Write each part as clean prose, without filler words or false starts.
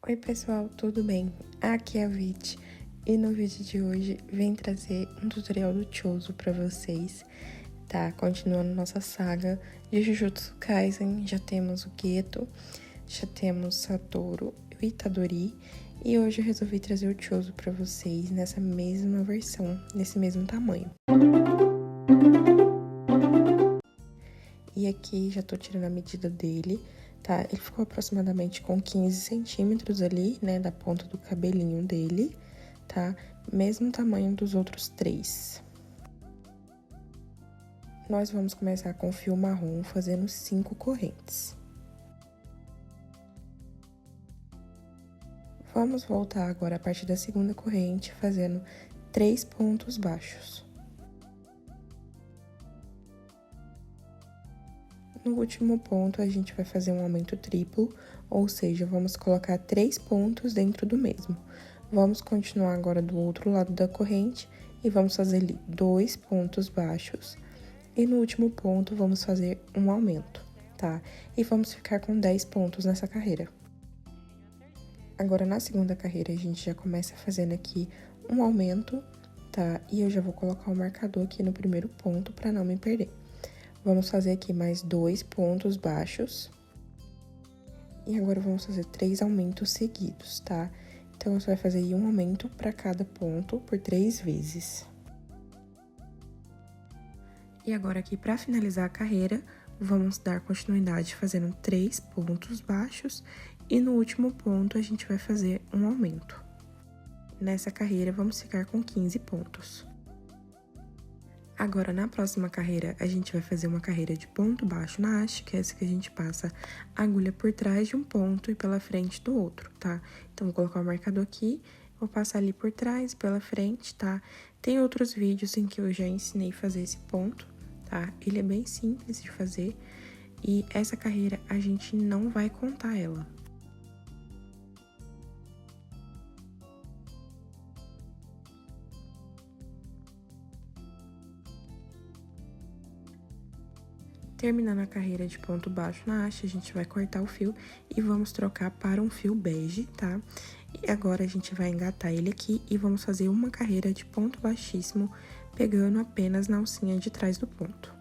Oi pessoal, tudo bem? Aqui é a Vit e no vídeo de hoje vim trazer um tutorial do Choso pra vocês, tá? Continuando nossa saga de Jujutsu Kaisen, já temos o Geto, já temos Satoru e o Itadori, e hoje eu resolvi trazer o Choso pra vocês nessa mesma versão, nesse mesmo tamanho. E aqui já tô tirando a medida dele, tá? Ele ficou aproximadamente com 15 centímetros ali, né, da ponta do cabelinho dele, tá? Mesmo tamanho dos outros três. Nós vamos começar com fio marrom, fazendo 5 correntes. Vamos voltar agora a partir da segunda corrente, fazendo 3 pontos baixos. No último ponto, a gente vai fazer um aumento triplo, ou seja, vamos colocar 3 pontos dentro do mesmo. Vamos continuar agora do outro lado da corrente e vamos fazer ali 2 pontos baixos. E no último ponto, vamos fazer um aumento, tá? E vamos ficar com 10 pontos nessa carreira. Agora, na segunda carreira, a gente já começa fazendo aqui um aumento, tá? E eu já vou colocar o marcador aqui no primeiro ponto para não me perder. Vamos fazer aqui mais 2 pontos baixos. E agora, vamos fazer 3 aumentos seguidos, tá? Então, você vai fazer aí um aumento para cada ponto por 3 vezes. E agora, aqui, para finalizar a carreira, vamos dar continuidade fazendo 3 pontos baixos. E no último ponto, a gente vai fazer um aumento. Nessa carreira, vamos ficar com 15 pontos. Agora, na próxima carreira, a gente vai fazer uma carreira de ponto baixo na haste, que é essa que a gente passa a agulha por trás de um ponto e pela frente do outro, tá? Então, vou colocar o marcador aqui, vou passar ali por trás, pela frente, tá? Tem outros vídeos em que eu já ensinei a fazer esse ponto, tá? Ele é bem simples de fazer e essa carreira a gente não vai contar ela. Terminando a carreira de ponto baixo na haste, a gente vai cortar o fio e vamos trocar para um fio bege, tá? E agora a gente vai engatar ele aqui e vamos fazer uma carreira de ponto baixíssimo, pegando apenas na alcinha de trás do ponto.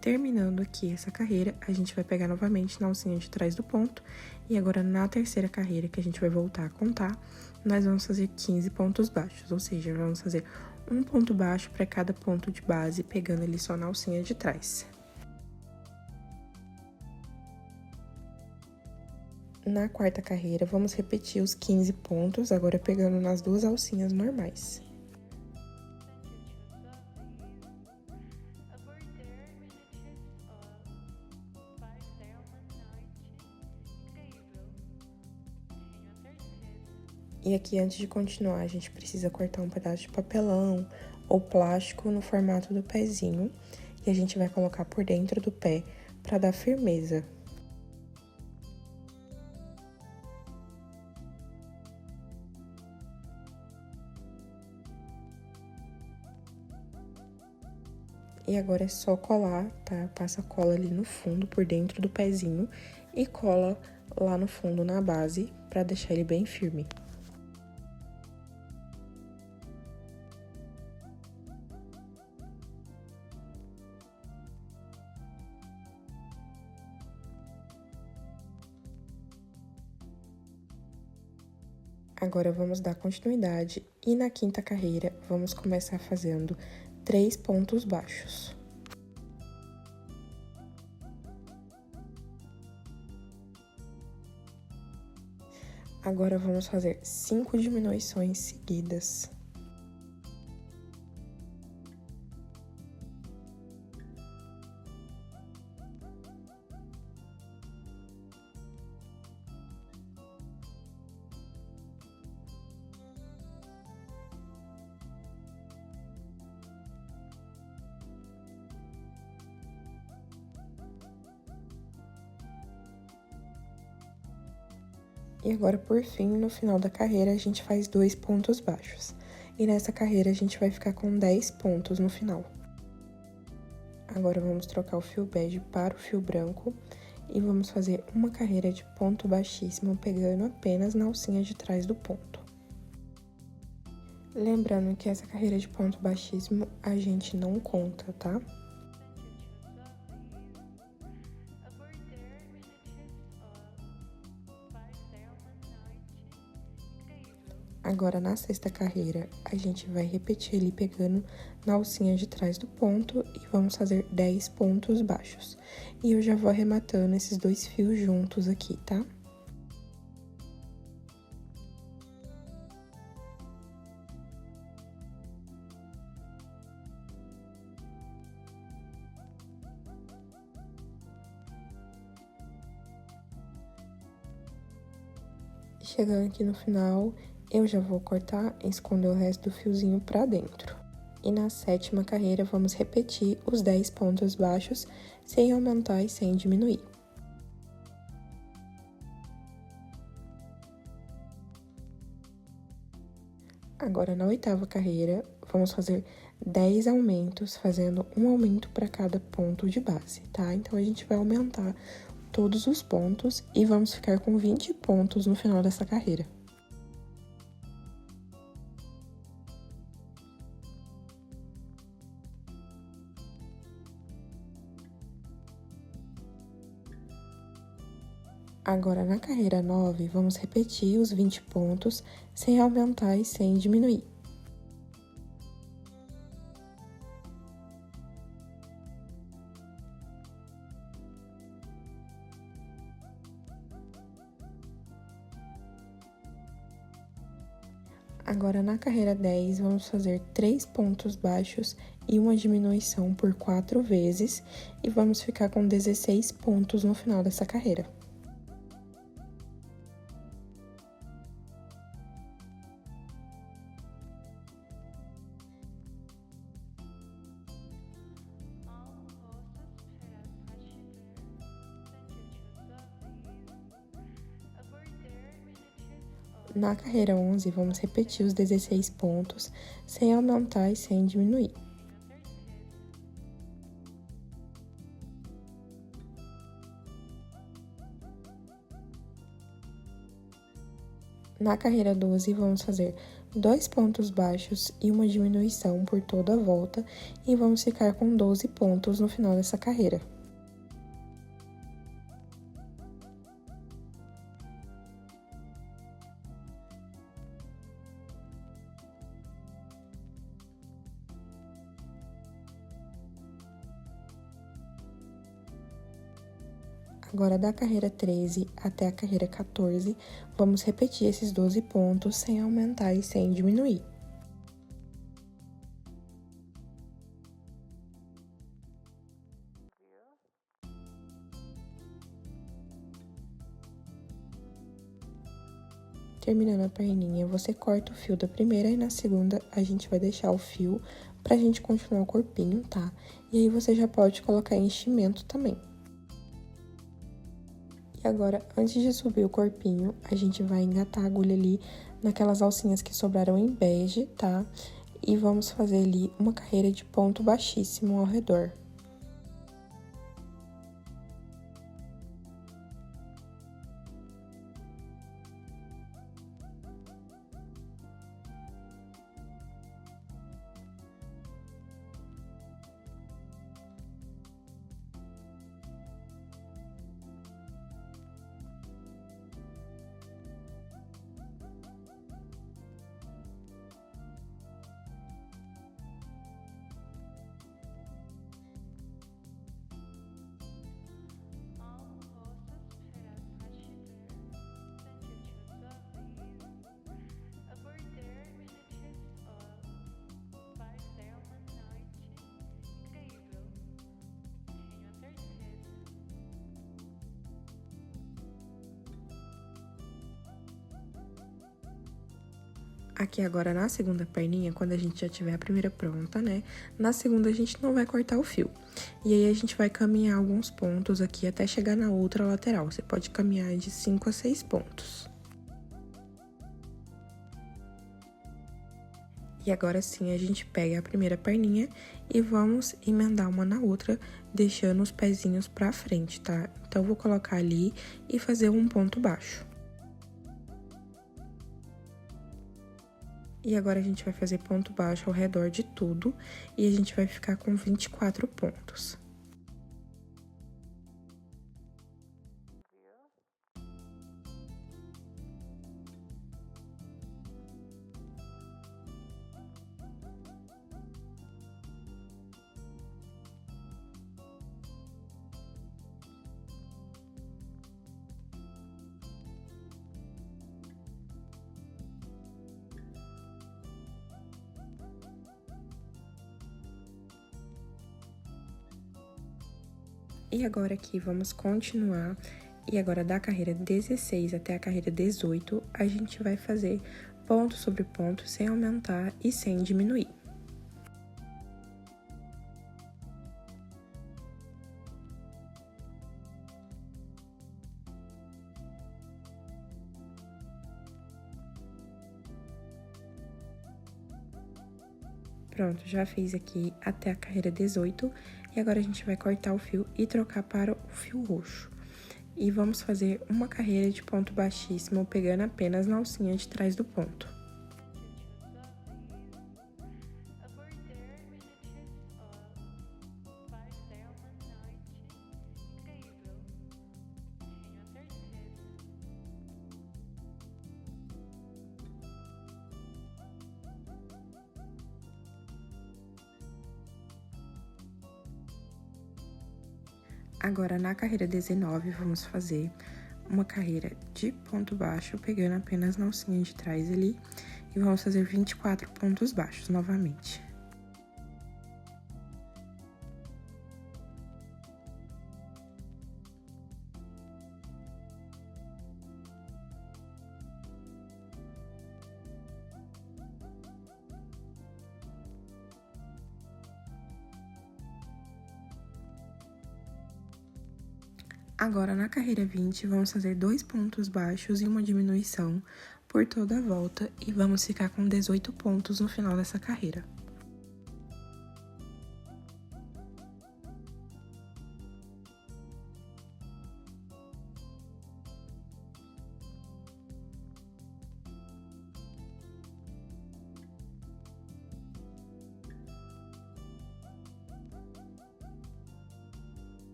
Terminando aqui essa carreira, a gente vai pegar novamente na alcinha de trás do ponto. E agora, na terceira carreira, que a gente vai voltar a contar, nós vamos fazer 15 pontos baixos. Ou seja, vamos fazer um ponto baixo para cada ponto de base, pegando ele só na alcinha de trás. Na quarta carreira, vamos repetir os 15 pontos, agora pegando nas duas alcinhas normais. E aqui, antes de continuar, a gente precisa cortar um pedaço de papelão ou plástico no formato do pezinho. E a gente vai colocar por dentro do pé para dar firmeza. E agora é só colar, tá? Passa cola ali no fundo, por dentro do pezinho. E cola lá no fundo, na base, para deixar ele bem firme. Agora, vamos dar continuidade e na quinta carreira, vamos começar fazendo 3 pontos baixos. Agora, vamos fazer 5 diminuições seguidas. E agora, por fim, no final da carreira, a gente faz 2 pontos baixos. E nessa carreira, a gente vai ficar com 10 pontos no final. Agora, vamos trocar o fio bege para o fio branco e vamos fazer uma carreira de ponto baixíssimo, pegando apenas na alcinha de trás do ponto. Lembrando que essa carreira de ponto baixíssimo a gente não conta, tá? Agora, na sexta carreira, a gente vai repetir ali pegando na alcinha de trás do ponto e vamos fazer 10 pontos baixos. E eu já vou arrematando esses dois fios juntos aqui, tá? Chegando aqui no final, eu já vou cortar e esconder o resto do fiozinho pra dentro. E na sétima carreira, vamos repetir os 10 pontos baixos, sem aumentar e sem diminuir. Agora, na oitava carreira, vamos fazer 10 aumentos, fazendo um aumento para cada ponto de base, tá? Então, a gente vai aumentar todos os pontos e vamos ficar com 20 pontos no final dessa carreira. Agora, na carreira 9, vamos repetir os 20 pontos, sem aumentar e sem diminuir. Agora, na carreira 10, vamos fazer 3 pontos baixos e uma diminuição por 4 vezes, e vamos ficar com 16 pontos no final dessa carreira. Na carreira 11, vamos repetir os 16 pontos, sem aumentar e sem diminuir. Na carreira 12, vamos fazer 2 pontos baixos e uma diminuição por toda a volta, e vamos ficar com 12 pontos no final dessa carreira. Agora, da carreira 13 até a carreira 14, vamos repetir esses 12 pontos sem aumentar e sem diminuir. Terminando a perninha, você corta o fio da primeira e na segunda a gente vai deixar o fio pra gente continuar o corpinho, tá? E aí, você já pode colocar enchimento também. E agora, antes de subir o corpinho, a gente vai engatar a agulha ali naquelas alcinhas que sobraram em bege, tá? E vamos fazer ali uma carreira de ponto baixíssimo ao redor. Aqui agora, na segunda perninha, quando a gente já tiver a primeira pronta, né? Na segunda, a gente não vai cortar o fio. E aí, a gente vai caminhar alguns pontos aqui até chegar na outra lateral. Você pode caminhar de 5 a 6 pontos. E agora sim, a gente pega a primeira perninha e vamos emendar uma na outra, deixando os pezinhos pra frente, tá? Então, eu vou colocar ali e fazer um ponto baixo. E agora, a gente vai fazer ponto baixo ao redor de tudo, e a gente vai ficar com 24 pontos. E agora aqui, vamos continuar. E agora, da carreira 16 até a carreira 18, a gente vai fazer ponto sobre ponto, sem aumentar e sem diminuir. Pronto, já fiz aqui até a carreira 18, e agora a gente vai cortar o fio e trocar para o fio roxo. E vamos fazer uma carreira de ponto baixíssimo, pegando apenas na alcinha de trás do ponto. Agora, na carreira 19, vamos fazer uma carreira de ponto baixo, pegando apenas na alcinha de trás ali, e vamos fazer 24 pontos baixos novamente. Agora, na carreira 20, vamos fazer 2 pontos baixos e uma diminuição por toda a volta, e vamos ficar com 18 pontos no final dessa carreira.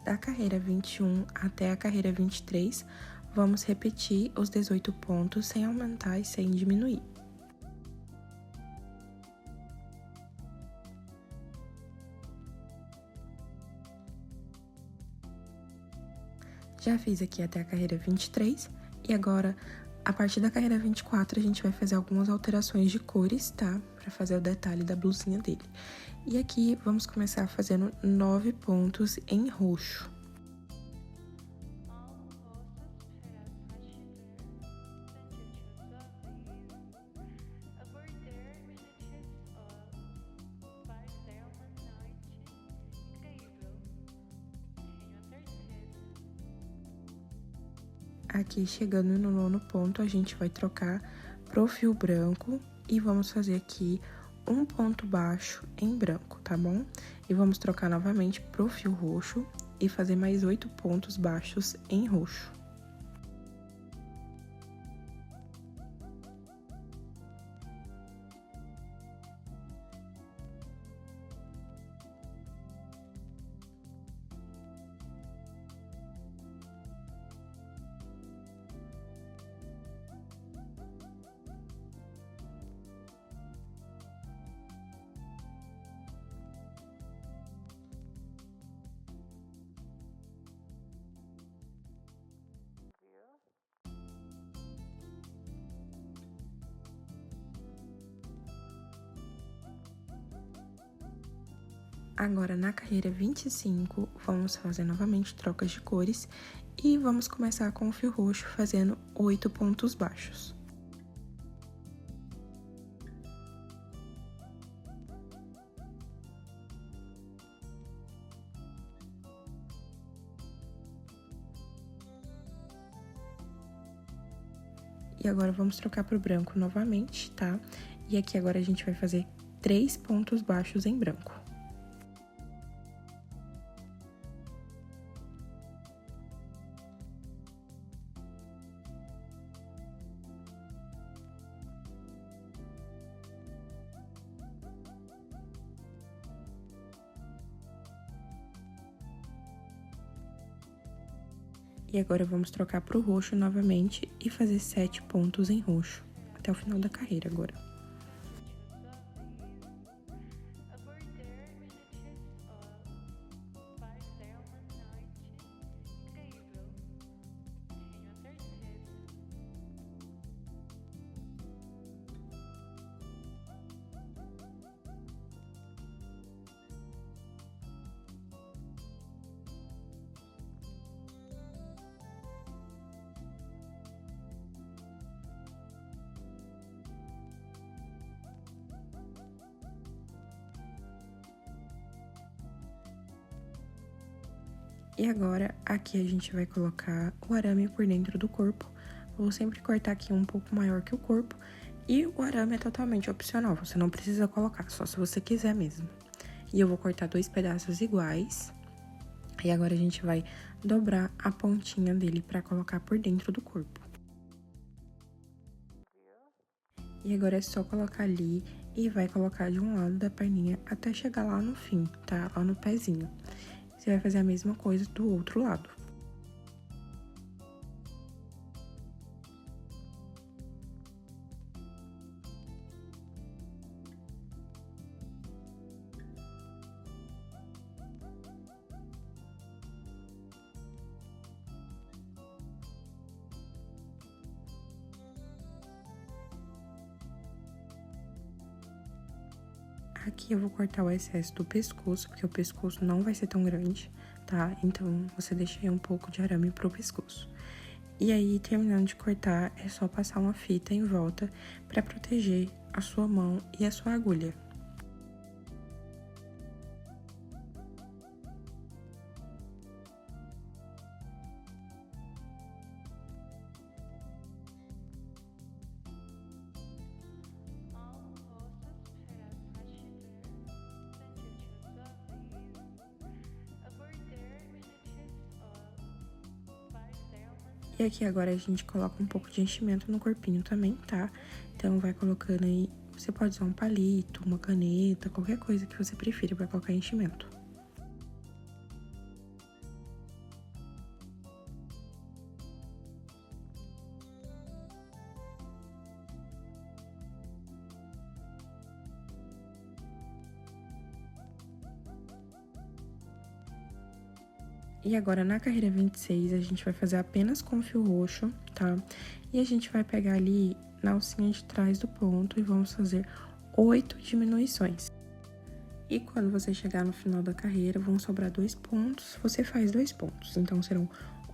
Da carreira 21 até a carreira 23, vamos repetir os 18 pontos sem aumentar e sem diminuir. Já fiz aqui até a carreira 23, e agora, a partir da carreira 24, a gente vai fazer algumas alterações de cores, tá? Pra fazer o detalhe da blusinha dele. E aqui, vamos começar fazendo 9 pontos em roxo. Aqui, chegando no 9º ponto, a gente vai trocar pro fio branco e vamos fazer aqui um ponto baixo em branco, tá bom? E vamos trocar novamente pro fio roxo e fazer mais 8 pontos baixos em roxo. Agora, na carreira 25, vamos fazer novamente trocas de cores e vamos começar com o fio roxo fazendo 8 pontos baixos. E agora, vamos trocar pro branco novamente, tá? E aqui agora a gente vai fazer 3 pontos baixos em branco. E agora, vamos trocar pro roxo novamente e fazer 7 pontos em roxo, até o final da carreira agora. E agora, aqui a gente vai colocar o arame por dentro do corpo. Vou sempre cortar aqui um pouco maior que o corpo. E o arame é totalmente opcional, você não precisa colocar, só se você quiser mesmo. E eu vou cortar 2 pedaços iguais. E agora a gente vai dobrar a pontinha dele pra colocar por dentro do corpo. E agora é só colocar ali e vai colocar de um lado da perninha até chegar lá no fim, tá? Lá no pezinho. Você vai fazer a mesma coisa do outro lado. Aqui eu vou cortar o excesso do pescoço, porque o pescoço não vai ser tão grande, tá? Então, você deixa aí um pouco de arame pro pescoço. E aí, terminando de cortar, é só passar uma fita em volta pra proteger a sua mão e a sua agulha. E aqui agora a gente coloca um pouco de enchimento no corpinho também, tá? Então, vai colocando aí, você pode usar um palito, uma caneta, qualquer coisa que você prefira pra colocar enchimento. E agora, na carreira 26, a gente vai fazer apenas com fio roxo, tá? E a gente vai pegar ali na alcinha de trás do ponto e vamos fazer 8 diminuições. E quando você chegar no final da carreira, vão sobrar 2 pontos, você faz 2 pontos. Então, serão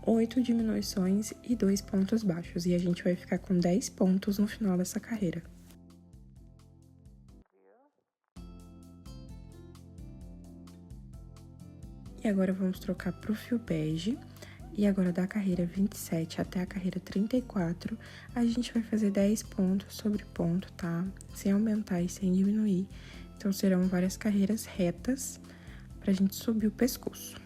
8 diminuições e 2 pontos baixos. E a gente vai ficar com 10 pontos no final dessa carreira. E agora, vamos trocar pro fio bege. E agora, da carreira 27 até a carreira 34, a gente vai fazer 10 pontos sobre ponto, tá? Sem aumentar e sem diminuir. Então, serão várias carreiras retas pra gente subir o pescoço.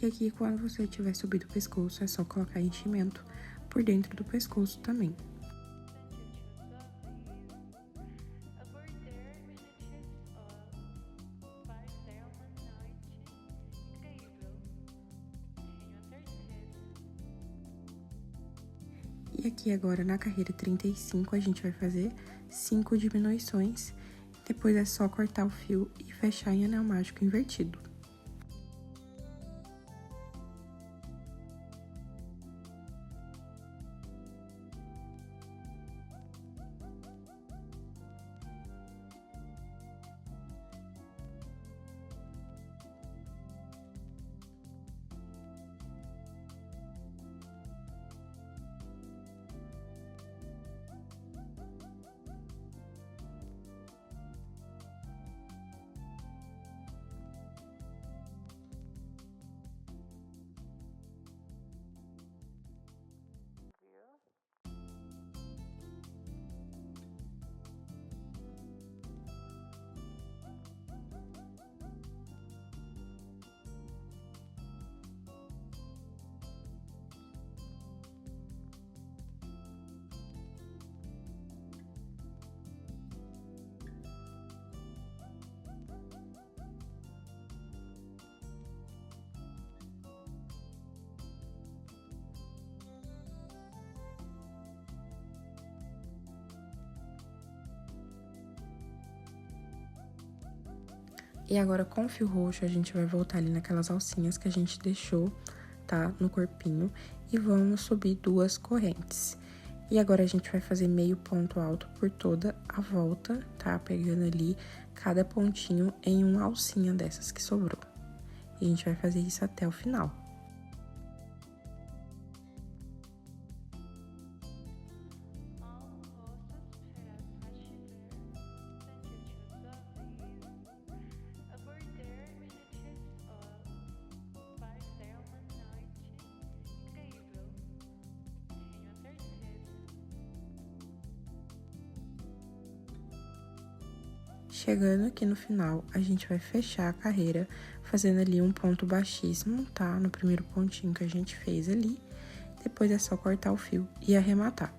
E aqui, quando você tiver subido o pescoço, é só colocar enchimento por dentro do pescoço também. E aqui agora, na carreira 35, a gente vai fazer 5 diminuições. Depois é só cortar o fio e fechar em anel mágico invertido. E agora, com o fio roxo, a gente vai voltar ali naquelas alcinhas que a gente deixou, tá? No corpinho. E vamos subir 2 correntes. E agora, a gente vai fazer meio ponto alto por toda a volta, tá? Pegando ali cada pontinho em uma alcinha dessas que sobrou. E a gente vai fazer isso até o final. Chegando aqui no final, a gente vai fechar a carreira fazendo ali um ponto baixíssimo, tá? No primeiro pontinho que a gente fez ali. Depois é só cortar o fio e arrematar.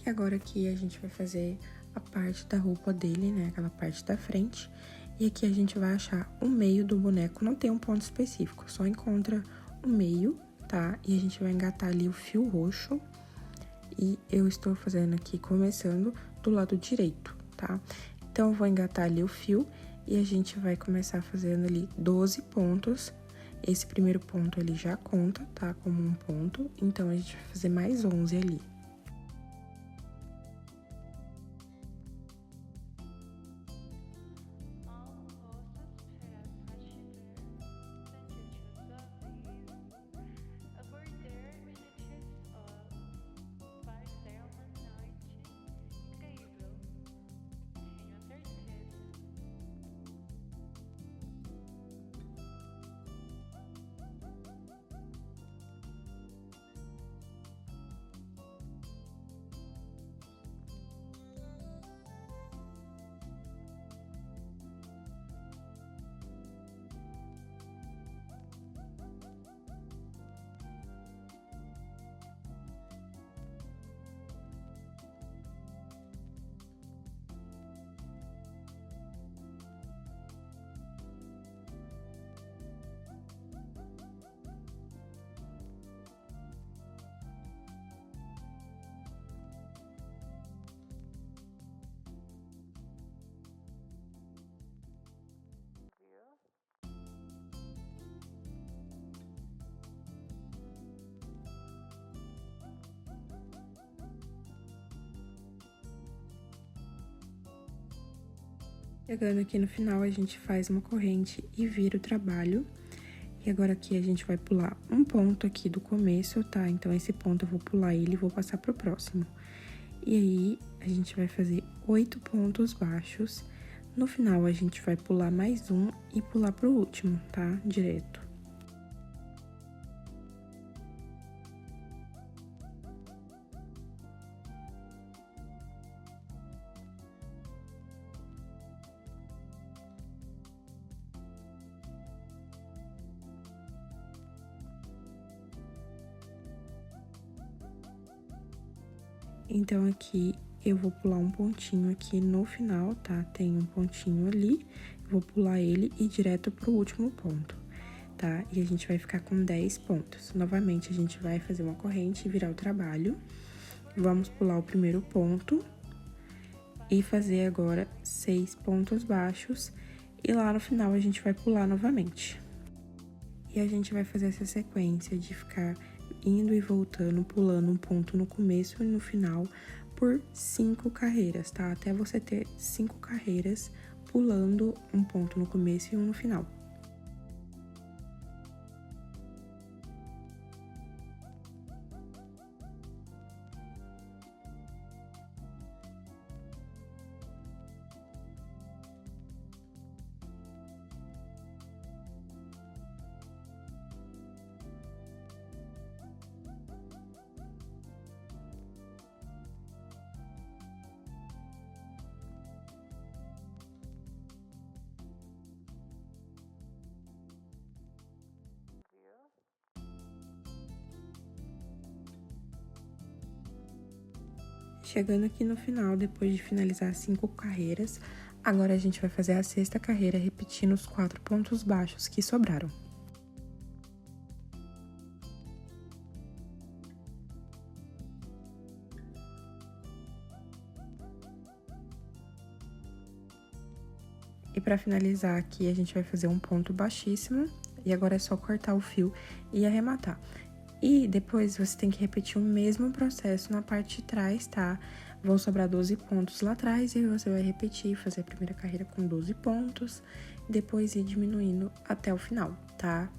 E agora aqui a gente vai fazer a parte da roupa dele, né? Aquela parte da frente. E aqui a gente vai achar o meio do boneco, não tem um ponto específico, só encontra o meio, tá? E a gente vai engatar ali o fio roxo. E eu estou fazendo aqui, começando do lado direito, tá? Então, eu vou engatar ali o fio e a gente vai começar fazendo ali 12 pontos. Esse primeiro ponto ele já conta, tá? Como um ponto, então a gente vai fazer mais 11 ali. Chegando aqui no final, a gente faz uma corrente e vira o trabalho. E agora aqui a gente vai pular um ponto aqui do começo, tá? Então, esse ponto eu vou pular ele e vou passar pro próximo. E aí, a gente vai fazer 8 pontos baixos. No final, a gente vai pular mais um e pular pro último, tá? Direto. Então, aqui, eu vou pular um pontinho aqui no final, tá? Tem um pontinho ali, vou pular ele e ir direto pro último ponto, tá? E a gente vai ficar com 10 pontos. Novamente, a gente vai fazer uma corrente e virar o trabalho. Vamos pular o primeiro ponto e fazer agora 6 pontos baixos. E lá no final, a gente vai pular novamente. E a gente vai fazer essa sequência de ficar indo e voltando, pulando um ponto no começo e no final por 5 carreiras, tá? Até você ter 5 carreiras pulando um ponto no começo e um no final. Chegando aqui no final, depois de finalizar 5 carreiras, agora a gente vai fazer a 6ª carreira repetindo os 4 pontos baixos que sobraram. E para finalizar aqui, a gente vai fazer um ponto baixíssimo, e agora é só cortar o fio e arrematar. E depois você tem que repetir o mesmo processo na parte de trás, tá? Vão sobrar 12 pontos lá atrás e você vai repetir, fazer a primeira carreira com 12 pontos, depois ir diminuindo até o final, tá?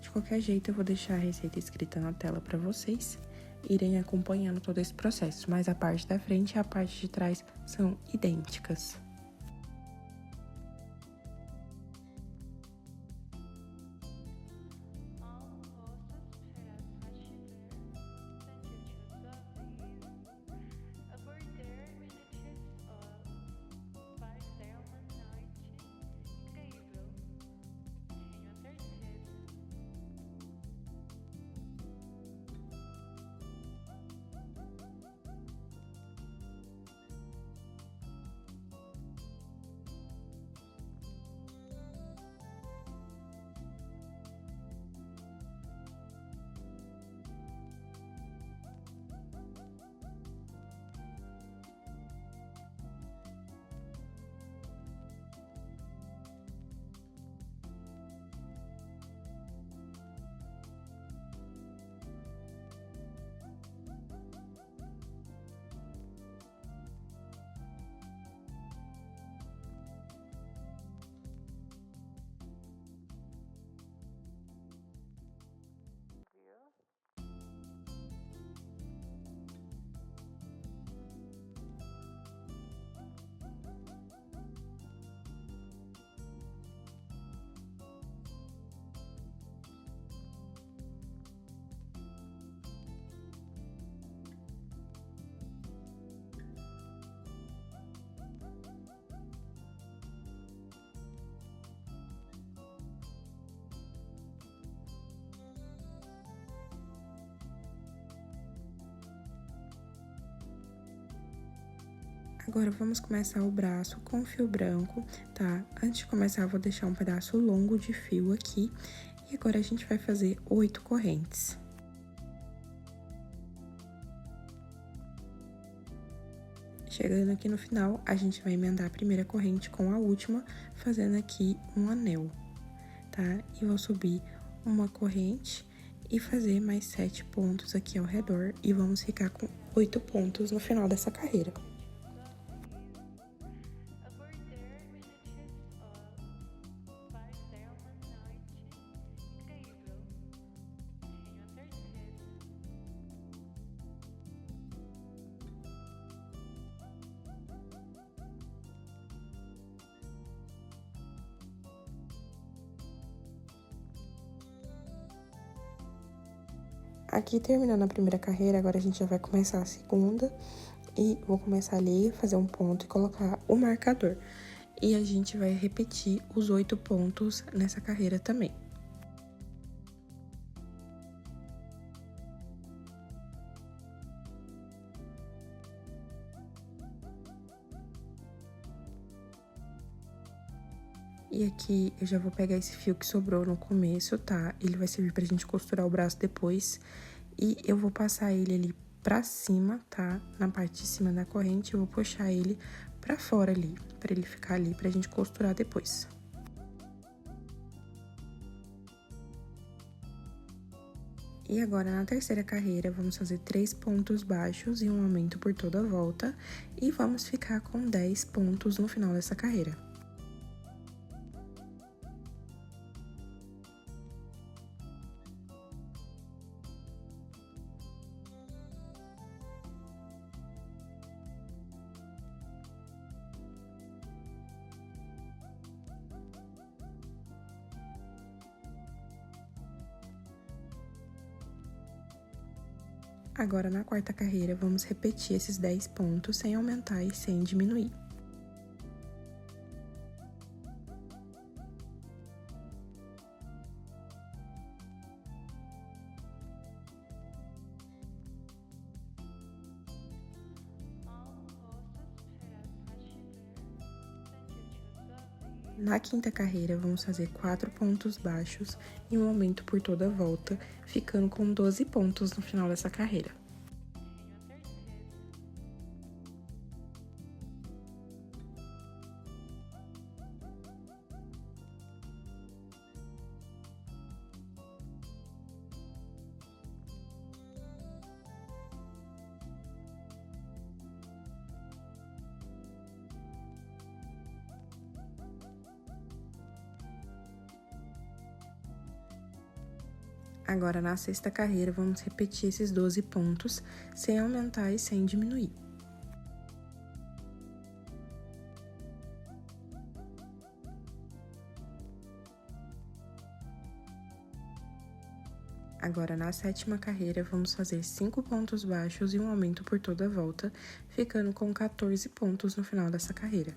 De qualquer jeito, eu vou deixar a receita escrita na tela para vocês irem acompanhando todo esse processo, mas a parte da frente e a parte de trás são idênticas. Agora, vamos começar o braço com fio branco, tá? Antes de começar, eu vou deixar um pedaço longo de fio aqui. E agora, a gente vai fazer 8 correntes. Chegando aqui no final, a gente vai emendar a primeira corrente com a última, fazendo aqui um anel, tá? E vou subir uma corrente e fazer mais 7 pontos aqui ao redor. E vamos ficar com 8 pontos no final dessa carreira. Aqui, terminando a primeira carreira, agora a gente já vai começar a segunda. E vou começar ali, fazer um ponto e colocar o marcador. E a gente vai repetir os 8 pontos nessa carreira também. E aqui, eu já vou pegar esse fio que sobrou no começo, tá? Ele vai servir pra gente costurar o braço depois. E eu vou passar ele ali pra cima, tá? Na parte de cima da corrente, eu vou puxar ele pra fora ali, pra ele ficar ali, pra gente costurar depois. E agora, na terceira carreira, vamos fazer 3 pontos baixos e um aumento por toda a volta. E vamos ficar com 10 pontos no final dessa carreira. Agora, na quarta carreira, vamos repetir esses 10 pontos sem aumentar e sem diminuir. Na quinta carreira, vamos fazer 4 pontos baixos e um aumento por toda a volta, ficando com 12 pontos no final dessa carreira. Agora, na sexta carreira, vamos repetir esses 12 pontos, sem aumentar e sem diminuir. Agora, na sétima carreira, vamos fazer 5 pontos baixos e um aumento por toda a volta, ficando com 14 pontos no final dessa carreira.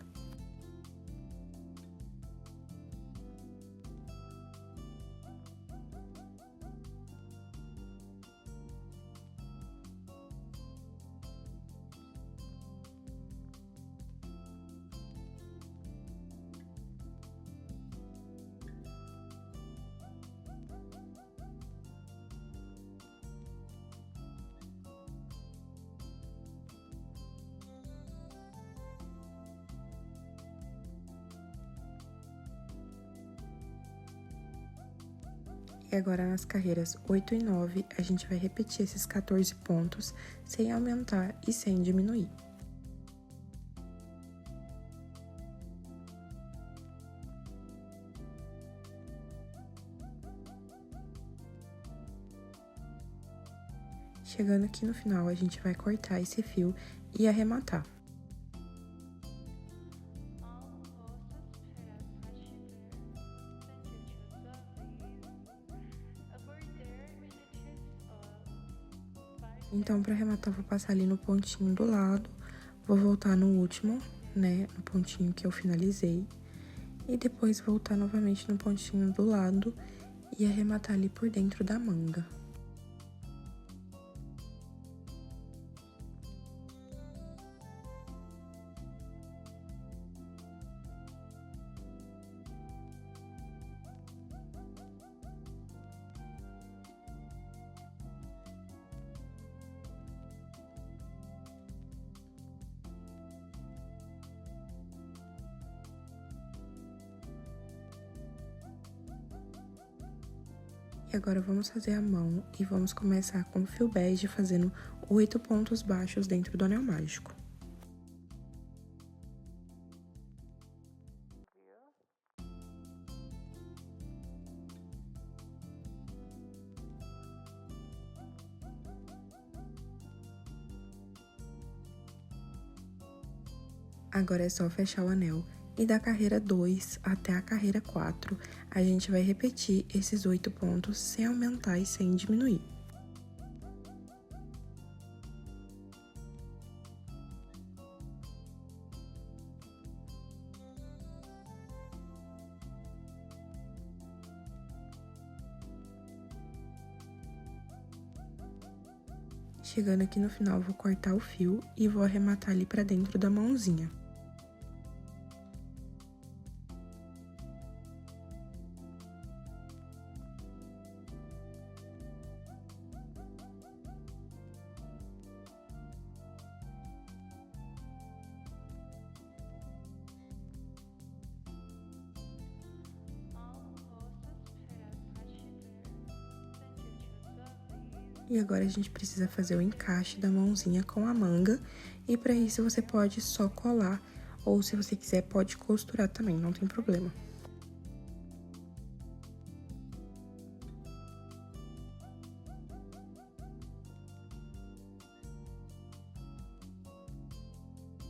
E agora, nas carreiras 8 e 9, a gente vai repetir esses 14 pontos, sem aumentar e sem diminuir. Chegando aqui no final, a gente vai cortar esse fio e arrematar. Então, para arrematar, eu vou passar ali no pontinho do lado, vou voltar no último, né, no pontinho que eu finalizei, e depois voltar novamente no pontinho do lado e arrematar ali por dentro da manga. E agora, vamos fazer a mão e vamos começar com o fio bege fazendo 8 pontos baixos dentro do anel mágico. Agora é só fechar o anel. E da carreira 2 até a carreira 4, a gente vai repetir esses 8 pontos sem aumentar e sem diminuir. Chegando aqui no final, vou cortar o fio e vou arrematar ali pra dentro da mãozinha. E agora a gente precisa fazer o encaixe da mãozinha com a manga, e para isso você pode só colar, ou se você quiser pode costurar também, não tem problema.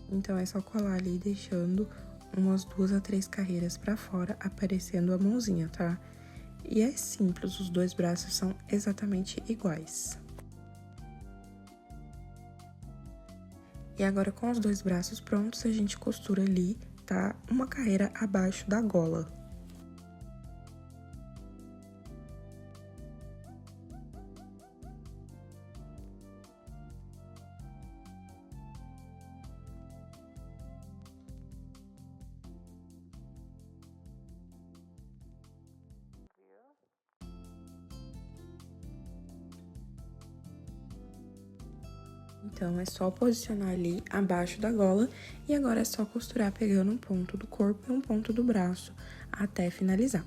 Então é só colar ali deixando umas 2 a 3 carreiras para fora, aparecendo a mãozinha, tá? E é simples, os dois braços são exatamente iguais. E agora, com os dois braços prontos, a gente costura ali, tá? Uma carreira abaixo da gola. Então, é só posicionar ali abaixo da gola e agora é só costurar pegando um ponto do corpo e um ponto do braço até finalizar.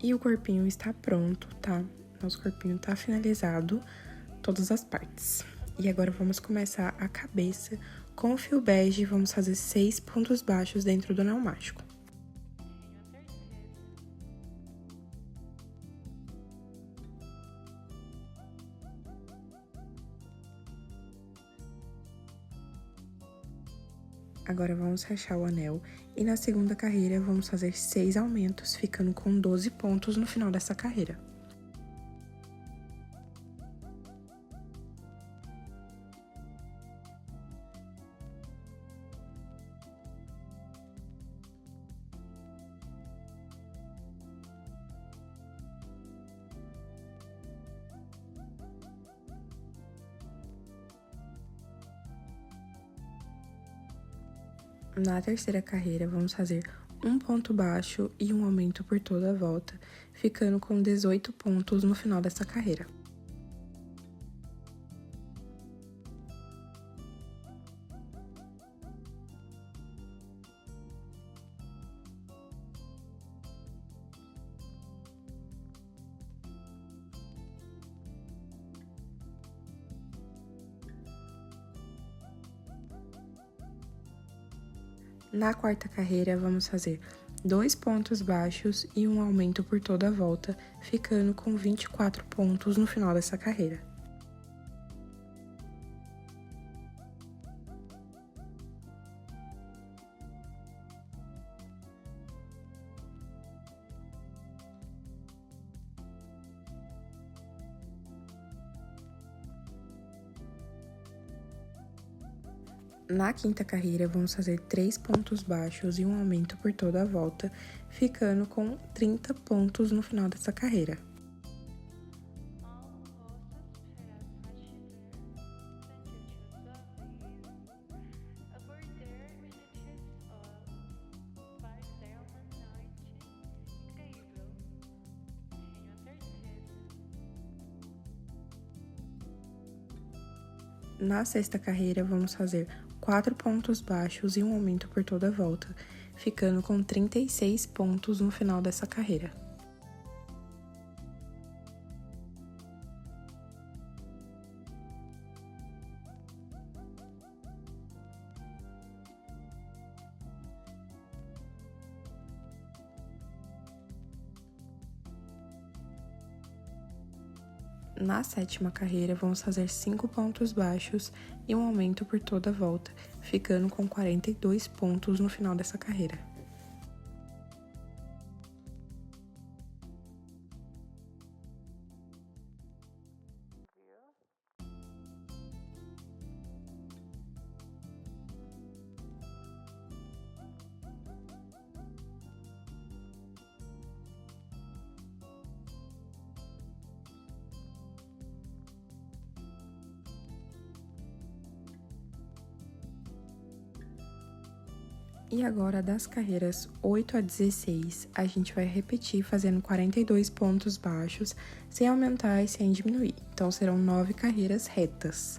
E o corpinho está pronto, tá? Nosso corpinho tá finalizado, todas as partes. E agora vamos começar a cabeça com o fio bege, vamos fazer 6 pontos baixos dentro do anel mágico. Agora vamos fechar o anel e na segunda carreira vamos fazer 6 aumentos, ficando com 12 pontos no final dessa carreira. Na terceira carreira, vamos fazer um ponto baixo e um aumento por toda a volta, ficando com 18 pontos no final dessa carreira. Na quarta carreira, vamos fazer 2 pontos baixos e um aumento por toda a volta, ficando com 24 pontos no final dessa carreira. Na quinta carreira, vamos fazer 3 pontos baixos e um aumento por toda a volta, ficando com 30 pontos no final dessa carreira. Na sexta carreira, vamos fazer 4 pontos baixos e um aumento por toda a volta, ficando com 36 pontos no final dessa carreira. Na sétima carreira, vamos fazer 5 pontos baixos e um aumento por toda a volta, ficando com 42 pontos no final dessa carreira. E agora, das carreiras 8 a 16, a gente vai repetir fazendo 42 pontos baixos, sem aumentar e sem diminuir. Então, serão 9 carreiras retas.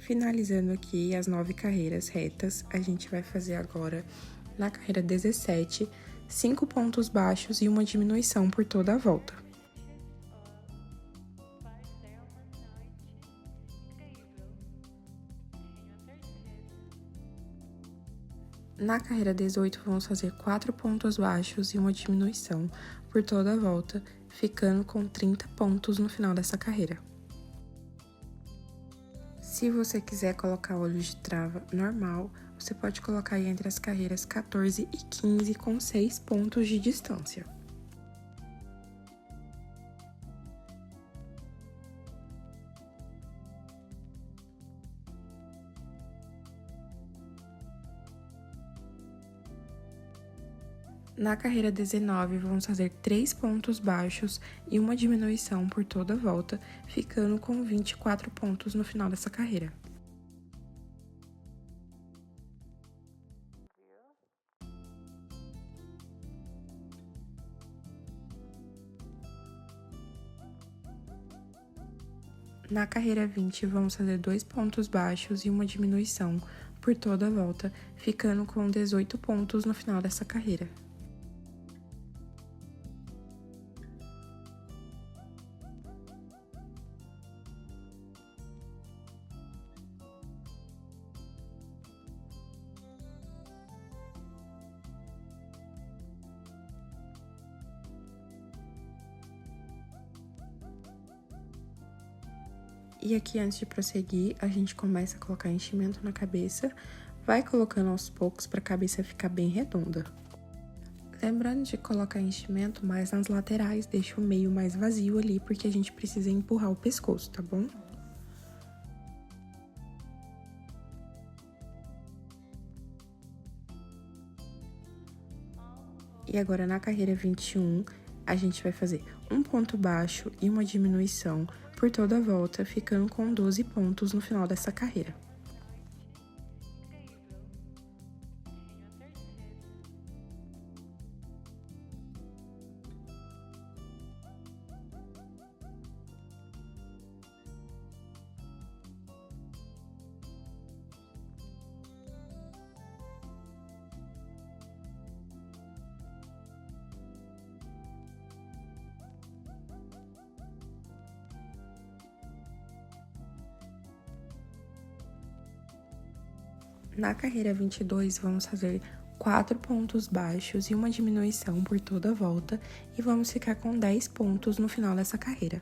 Finalizando aqui as 9 carreiras retas, a gente vai fazer agora, na carreira 17, 5 pontos baixos e uma diminuição por toda a volta. Na carreira 18, vamos fazer 4 pontos baixos e uma diminuição por toda a volta, ficando com 30 pontos no final dessa carreira. Se você quiser colocar olho de trava normal, você pode colocar aí entre as carreiras 14 e 15 com 6 pontos de distância. Na carreira 19, vamos fazer 3 pontos baixos e uma diminuição por toda a volta, ficando com 24 pontos no final dessa carreira. Na carreira 20, vamos fazer 2 pontos baixos e uma diminuição por toda a volta, ficando com 18 pontos no final dessa carreira. E aqui, antes de prosseguir, a gente começa a colocar enchimento na cabeça, vai colocando aos poucos para a cabeça ficar bem redonda. Lembrando de colocar enchimento mais nas laterais, deixa o meio mais vazio ali, porque a gente precisa empurrar o pescoço, tá bom? E agora, na carreira 21, a gente vai fazer um ponto baixo e uma diminuição por toda a volta, ficando com 12 pontos no final dessa carreira. Na carreira 22, vamos fazer 4 pontos baixos e uma diminuição por toda a volta e vamos ficar com 10 pontos no final dessa carreira.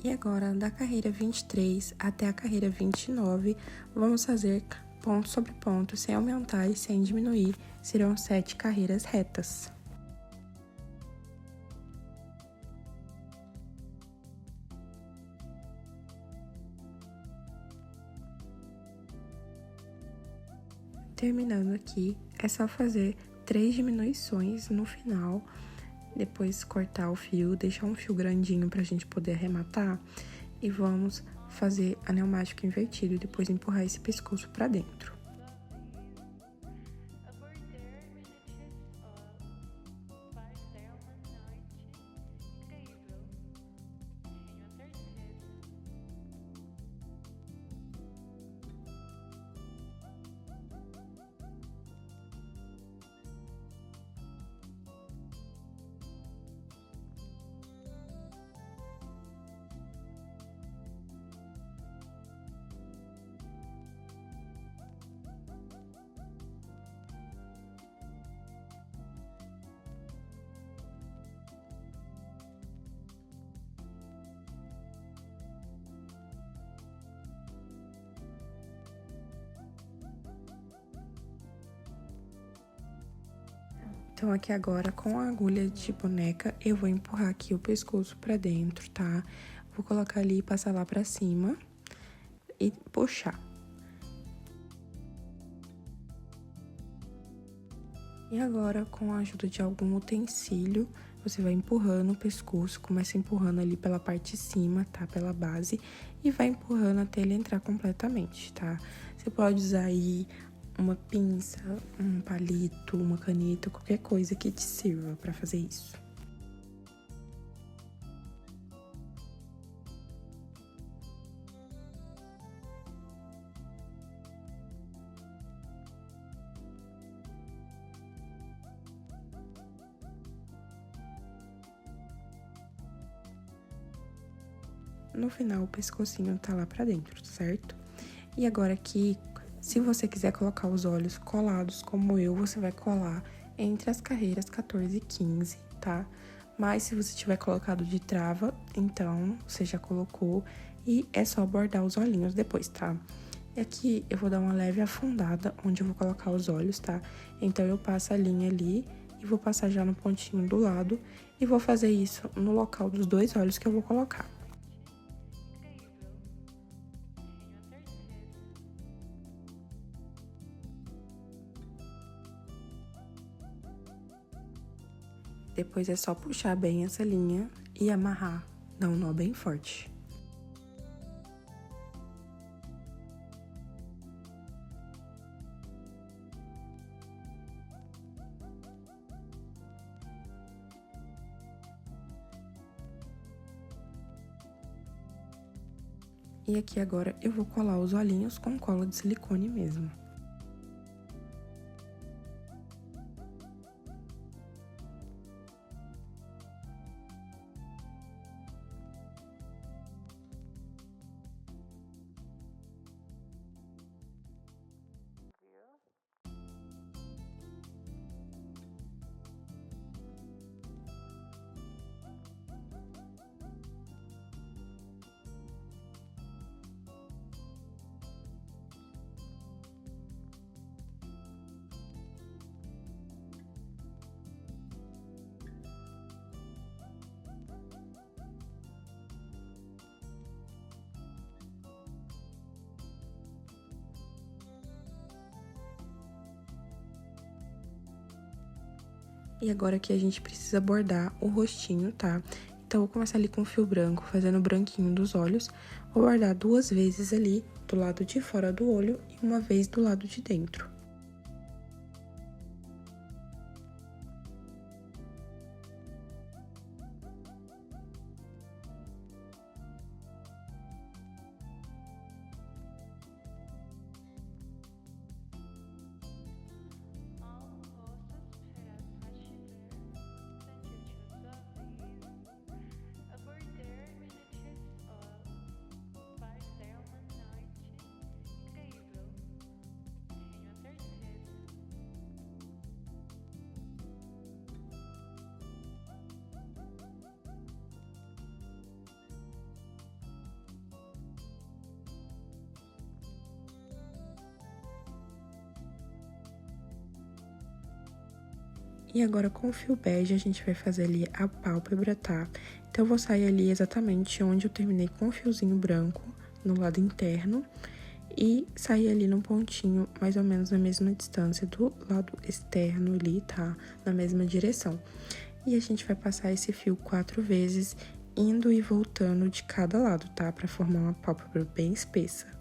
E agora, da carreira 23 até a carreira 29, vamos fazer ponto sobre ponto, sem aumentar e sem diminuir, serão 7 carreiras retas. Terminando aqui, é só fazer 3 diminuições no final, depois cortar o fio, deixar um fio grandinho pra gente poder arrematar e vamos fazer anel mágico invertido e depois empurrar esse pescoço pra dentro. Então, aqui agora, com a agulha de boneca, eu vou empurrar aqui o pescoço pra dentro, tá? Vou colocar ali e passar lá pra cima e puxar. E agora, com a ajuda de algum utensílio, você vai empurrando o pescoço, começa empurrando ali pela parte de cima, tá? Pela base, e vai empurrando até ele entrar completamente, tá? Você pode usar aí uma pinça, um palito, uma caneta, qualquer coisa que te sirva para fazer isso. No final, o pescocinho tá lá pra dentro, certo? E agora aqui, se você quiser colocar os olhos colados, como eu, você vai colar entre as carreiras 14 e 15, tá? Mas se você tiver colocado de trava, então você já colocou e é só bordar os olhinhos depois, tá? E aqui eu vou dar uma leve afundada onde eu vou colocar os olhos, tá? Então eu passo a linha ali e vou passar já no pontinho do lado e vou fazer isso no local dos 2 olhos que eu vou colocar. Depois é só puxar bem essa linha e amarrar, dar um nó bem forte. E aqui agora eu vou colar os olhinhos com cola de silicone mesmo. E agora aqui a gente precisa bordar o rostinho, tá? Então, eu vou começar ali com o fio branco, fazendo o branquinho dos olhos. Vou bordar 2 vezes ali do lado de fora do olho e uma vez do lado de dentro. E agora, com o fio bege, a gente vai fazer ali a pálpebra, tá? Então, eu vou sair ali exatamente onde eu terminei com o fiozinho branco, no lado interno. E sair ali num pontinho, mais ou menos na mesma distância do lado externo ali, tá? Na mesma direção. E a gente vai passar esse fio 4 vezes, indo e voltando de cada lado, tá? Pra formar uma pálpebra bem espessa.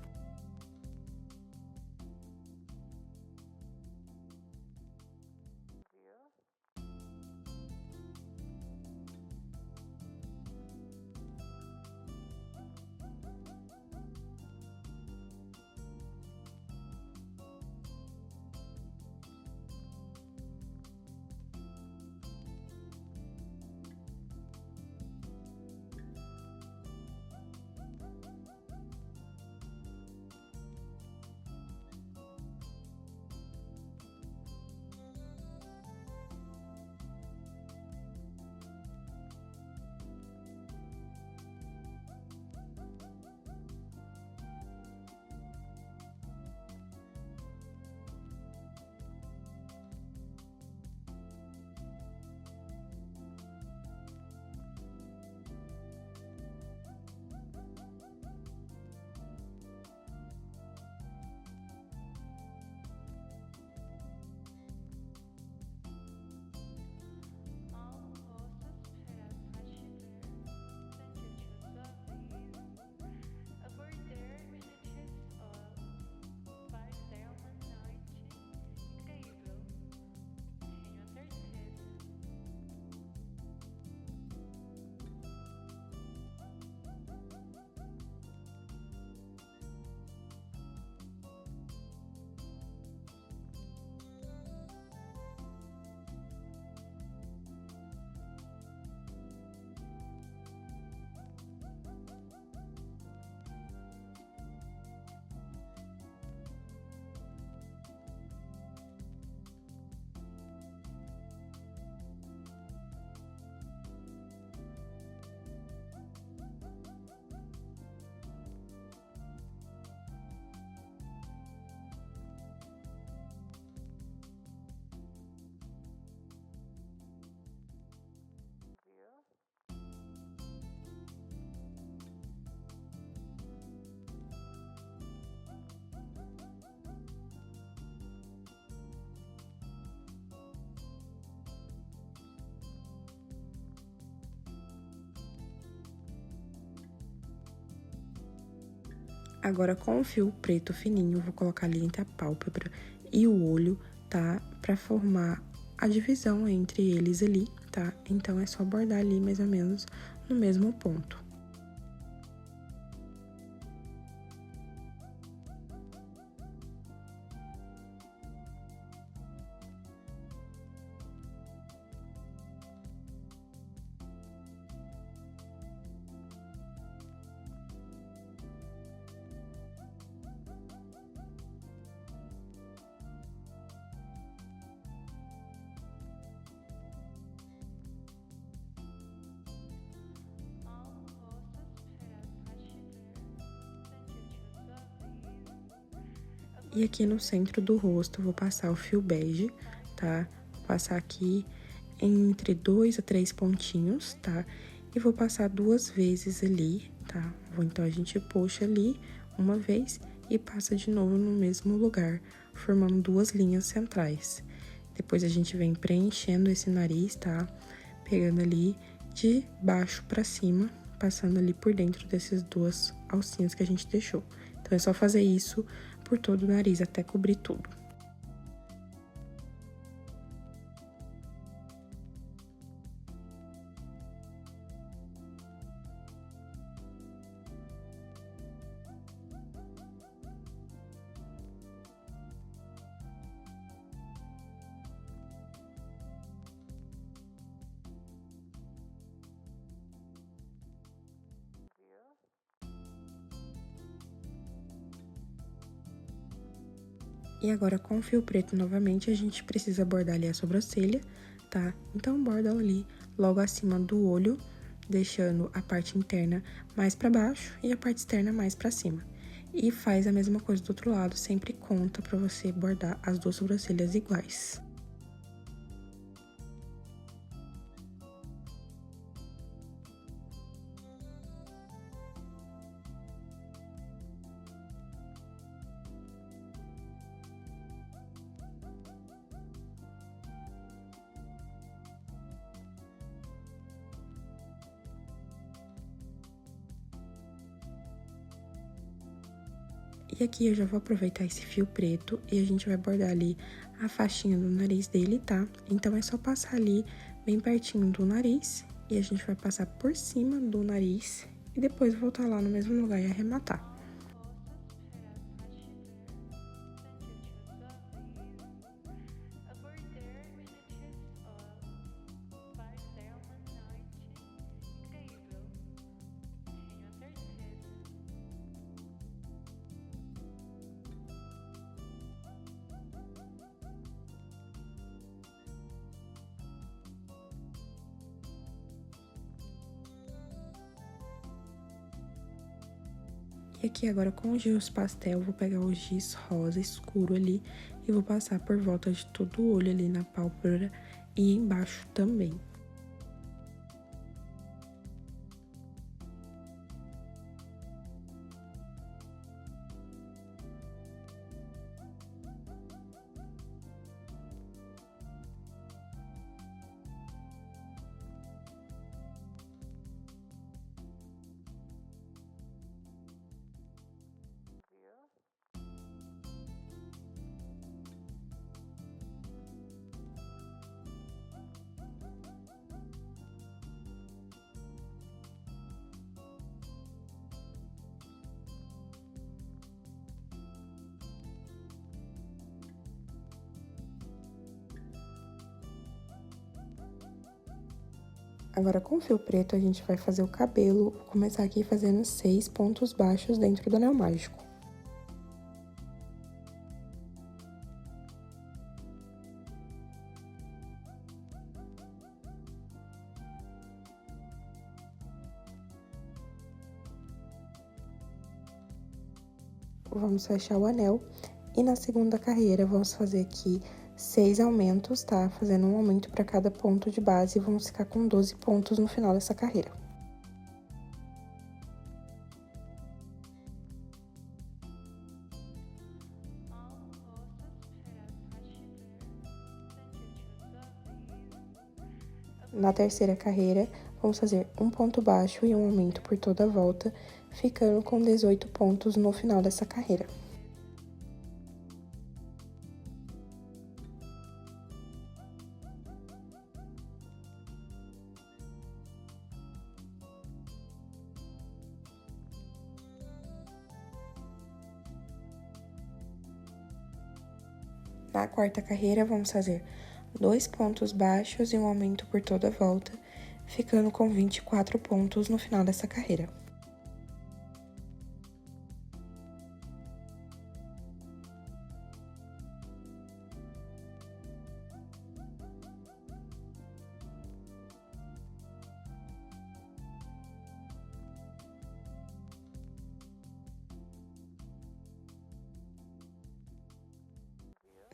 Agora, com o fio preto fininho, eu vou colocar ali entre a pálpebra e o olho, tá? Pra formar a divisão entre eles ali, tá? Então, é só bordar ali mais ou menos no mesmo ponto. E aqui no centro do rosto, eu vou passar o fio bege, tá? Vou passar aqui entre 2 a 3 pontinhos, tá? E vou passar 2 vezes ali, tá? Então, a gente puxa ali uma vez e passa de novo no mesmo lugar, formando 2 linhas centrais. Depois, a gente vem preenchendo esse nariz, tá? Pegando ali de baixo pra cima, passando ali por dentro dessas 2 alcinhas que a gente deixou. Então, é só fazer isso por todo o nariz, até cobrir tudo. E agora, com o fio preto novamente, a gente precisa bordar ali a sobrancelha, tá? Então, borda ela ali logo acima do olho, deixando a parte interna mais pra baixo e a parte externa mais pra cima. E faz a mesma coisa do outro lado, sempre conta pra você bordar as 2 sobrancelhas iguais. E aqui eu já vou aproveitar esse fio preto e a gente vai bordar ali a faixinha do nariz dele, tá? Então, é só passar ali bem pertinho do nariz e a gente vai passar por cima do nariz e depois voltar lá no mesmo lugar e arrematar. E aqui agora com o giz pastel, vou pegar o giz rosa escuro ali e vou passar por volta de todo o olho ali na pálpebra e embaixo também. Agora, com o fio preto, a gente vai fazer o cabelo. Vou começar aqui fazendo 6 pontos baixos dentro do anel mágico. Vamos fechar o anel. E na segunda carreira, vamos fazer aqui 6 aumentos, tá? Fazendo um aumento para cada ponto de base e vamos ficar com 12 pontos no final dessa carreira. Na terceira carreira, vamos fazer um ponto baixo e um aumento por toda a volta, ficando com 18 pontos no final dessa carreira. Na quarta carreira, vamos fazer 2 pontos baixos e um aumento por toda a volta, ficando com 24 pontos no final dessa carreira.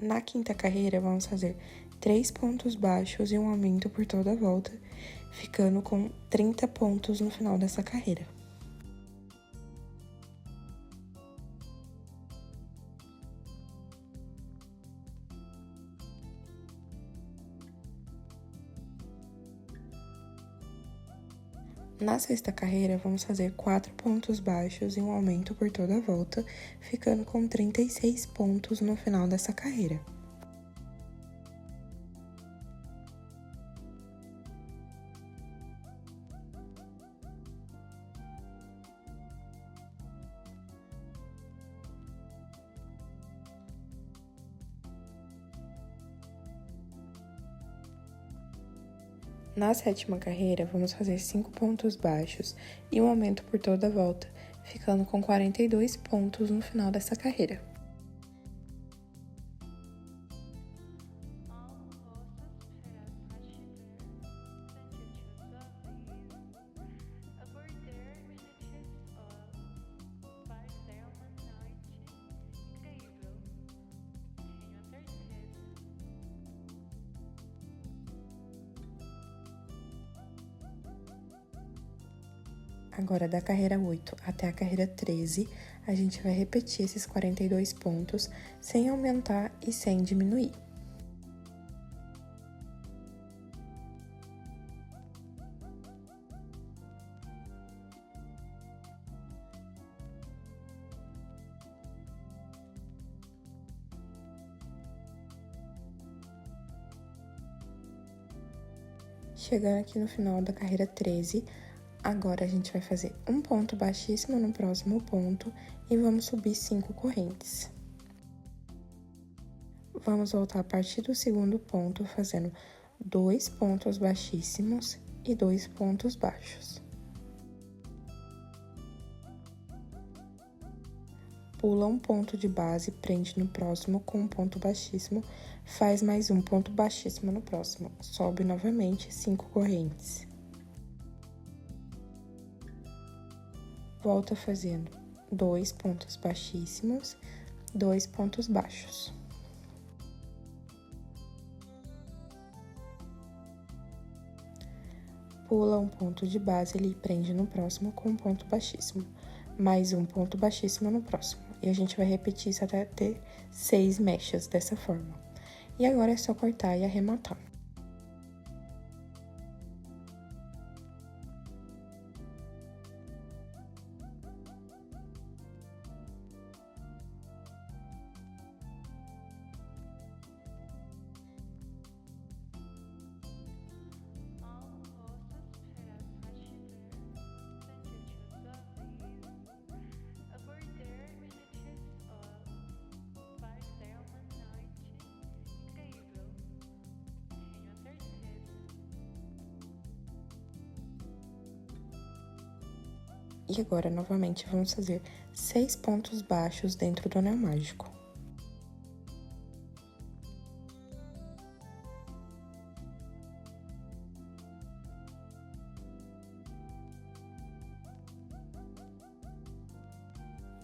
Na quinta carreira, vamos fazer 3 pontos baixos e um aumento por toda a volta, ficando com 30 pontos no final dessa carreira. Na sexta carreira, vamos fazer 4 pontos baixos e um aumento por toda a volta, ficando com 36 pontos no final dessa carreira. Na sétima carreira, vamos fazer 5 pontos baixos e um aumento por toda a volta, ficando com 42 pontos no final dessa carreira. Agora, da carreira 8 até a carreira 13, a gente vai repetir esses 42 pontos, sem aumentar e sem diminuir. Chegando aqui no final da carreira 13, agora a gente vai fazer um ponto baixíssimo no próximo ponto e vamos subir 5 correntes. Vamos voltar a partir do segundo ponto, fazendo 2 pontos baixíssimos e 2 pontos baixos. Pula um ponto de base, prende no próximo com um ponto baixíssimo, faz mais um ponto baixíssimo no próximo, sobe novamente 5 correntes. Volta fazendo 2 pontos baixíssimos, 2 pontos baixos. Pula um ponto de base ali e prende no próximo com um ponto baixíssimo, mais um ponto baixíssimo no próximo. E a gente vai repetir isso até ter 6 mechas dessa forma. E agora é só cortar e arrematar. E agora, novamente, vamos fazer 6 pontos baixos dentro do anel mágico.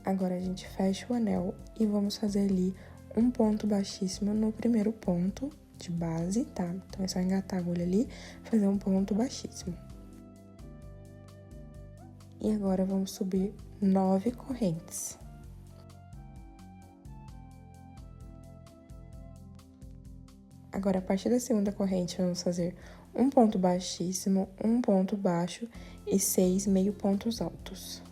Agora, a gente fecha o anel e vamos fazer ali um ponto baixíssimo no primeiro ponto de base, tá? Então, é só engatar a agulha ali, fazer um ponto baixíssimo. E agora, vamos subir 9 correntes. Agora, a partir da segunda corrente, vamos fazer um ponto baixíssimo, um ponto baixo e 6 meio pontos altos.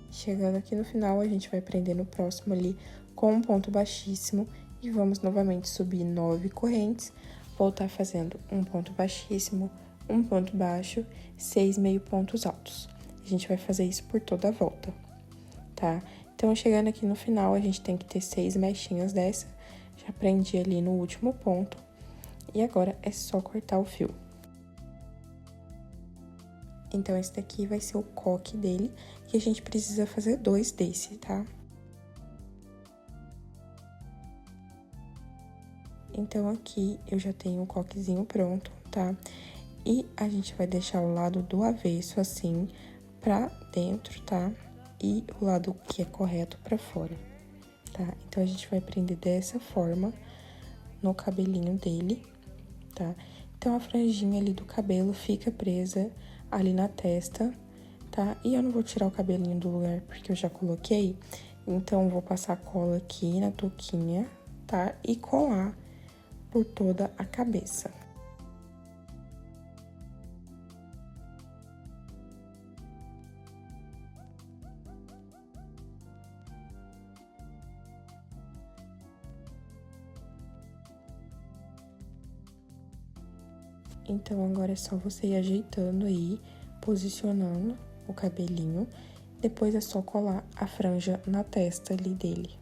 Chegando aqui no final, a gente vai prender no próximo ali com um ponto baixíssimo e vamos novamente subir 9 correntes, voltar fazendo um ponto baixíssimo, um ponto baixo, 6 meio pontos altos. A gente vai fazer isso por toda a volta, tá? Então, chegando aqui no final, a gente tem que ter 6 mechinhas dessa, já prendi ali no último ponto, e agora é só cortar o fio. Então, esse daqui vai ser o coque dele, que a gente precisa fazer 2 desse, tá? Então, aqui eu já tenho o coquezinho pronto, tá? E a gente vai deixar o lado do avesso, assim, pra dentro, tá? E o lado que é correto pra fora, tá? Então, a gente vai prender dessa forma no cabelinho dele, tá? Então, a franjinha ali do cabelo fica presa ali na testa, tá? E eu não vou tirar o cabelinho do lugar porque eu já coloquei, então vou passar cola aqui na touquinha, tá? E colar por toda a cabeça. Então, agora é só você ir ajeitando aí, posicionando o cabelinho. Depois é só colar a franja na testa ali dele.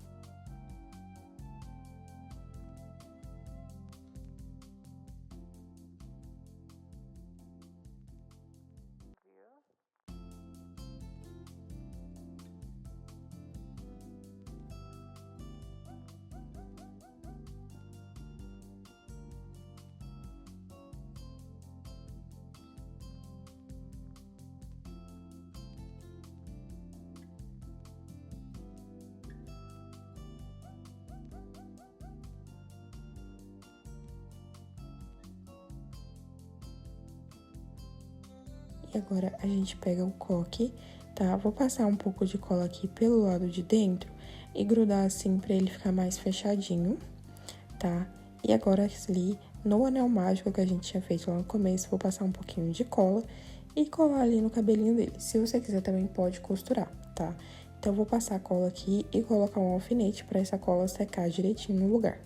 E agora, a gente pega o coque, tá? Vou passar um pouco de cola aqui pelo lado de dentro e grudar assim pra ele ficar mais fechadinho, tá? E agora, ali, no anel mágico que a gente tinha feito lá no começo, vou passar um pouquinho de cola e colar ali no cabelinho dele. Se você quiser também pode costurar, tá? Então, eu vou passar a cola aqui e colocar um alfinete para essa cola secar direitinho no lugar.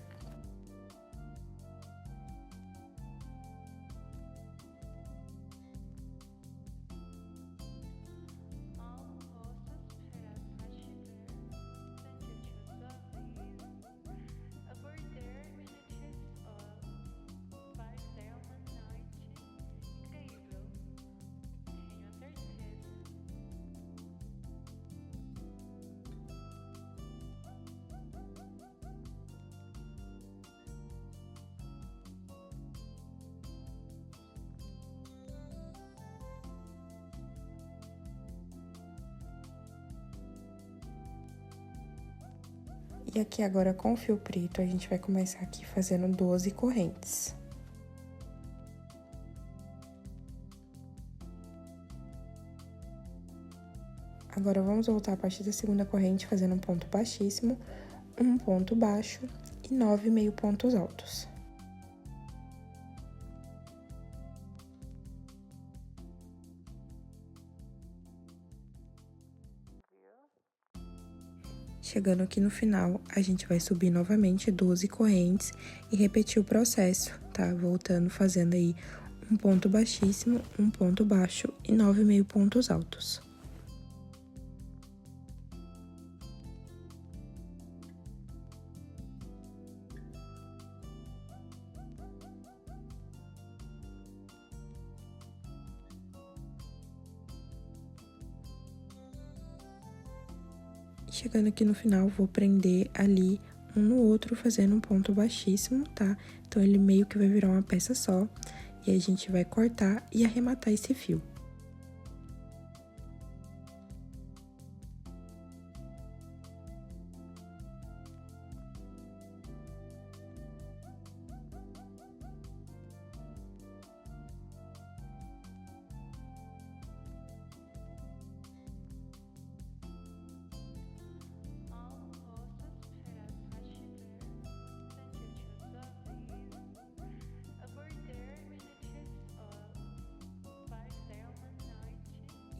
E aqui agora com o fio preto, a gente vai começar aqui fazendo 12 correntes. Agora, vamos voltar a partir da segunda corrente, fazendo um ponto baixíssimo, um ponto baixo e 9 meio pontos altos. Chegando aqui no final, a gente vai subir novamente 12 correntes e repetir o processo, tá? Voltando, fazendo aí um ponto baixíssimo, um ponto baixo e 9 meio pontos altos. Chegando aqui no final, vou prender ali um no outro, fazendo um ponto baixíssimo, tá? Então, ele meio que vai virar uma peça só, e a gente vai cortar e arrematar esse fio.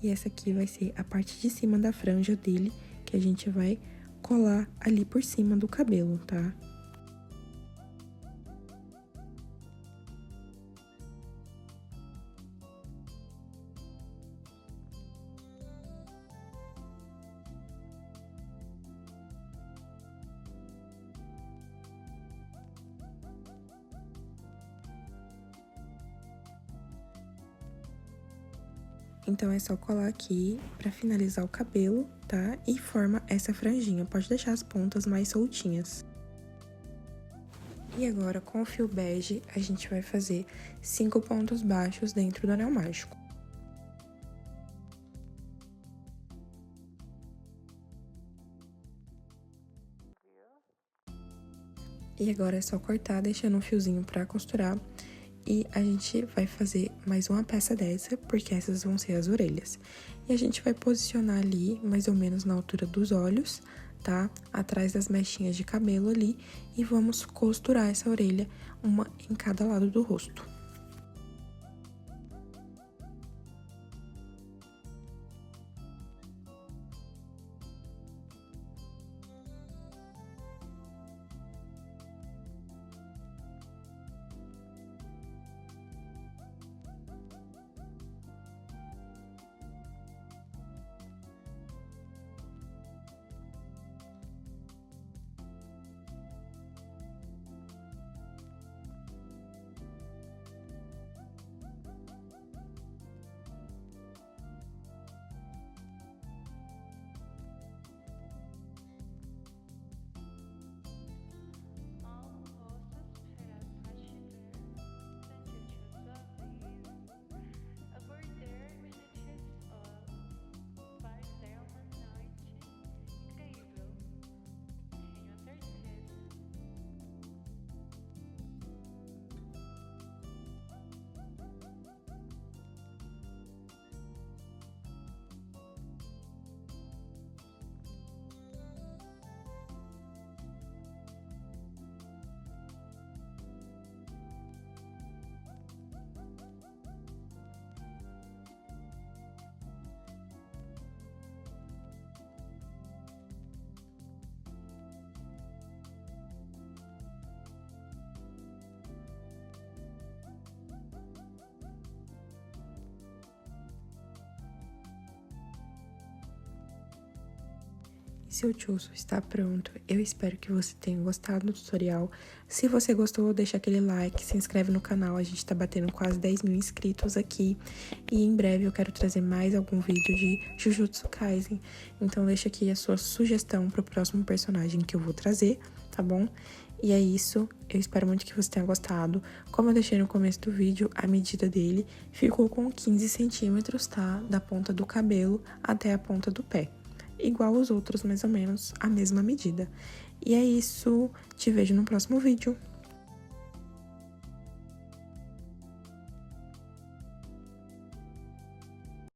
E essa aqui vai ser a parte de cima da franja dele, que a gente vai colar ali por cima do cabelo, tá? Então, é só colar aqui pra finalizar o cabelo, tá? E forma essa franjinha. Pode deixar as pontas mais soltinhas. E agora, com o fio bege, a gente vai fazer 5 pontos baixos dentro do anel mágico. E agora é só cortar, deixando um fiozinho pra costurar. E a gente vai fazer mais uma peça dessa, porque essas vão ser as orelhas. E a gente vai posicionar ali, mais ou menos na altura dos olhos, tá? Atrás das mechinhas de cabelo ali. E vamos costurar essa orelha, uma em cada lado do rosto. Seu Choso está pronto. Eu espero que você tenha gostado do tutorial. Se você gostou, deixa aquele like, se inscreve no canal. A gente tá batendo quase 10.000 inscritos aqui. E em breve eu quero trazer mais algum vídeo de Jujutsu Kaisen. Então deixa aqui a sua sugestão pro próximo personagem que eu vou trazer, tá bom? E é isso, eu espero muito que você tenha gostado. Como eu deixei no começo do vídeo, a medida dele ficou com 15 centímetros, tá? Da ponta do cabelo até a ponta do pé. Igual os outros, mais ou menos, a mesma medida. E é isso, te vejo no próximo vídeo.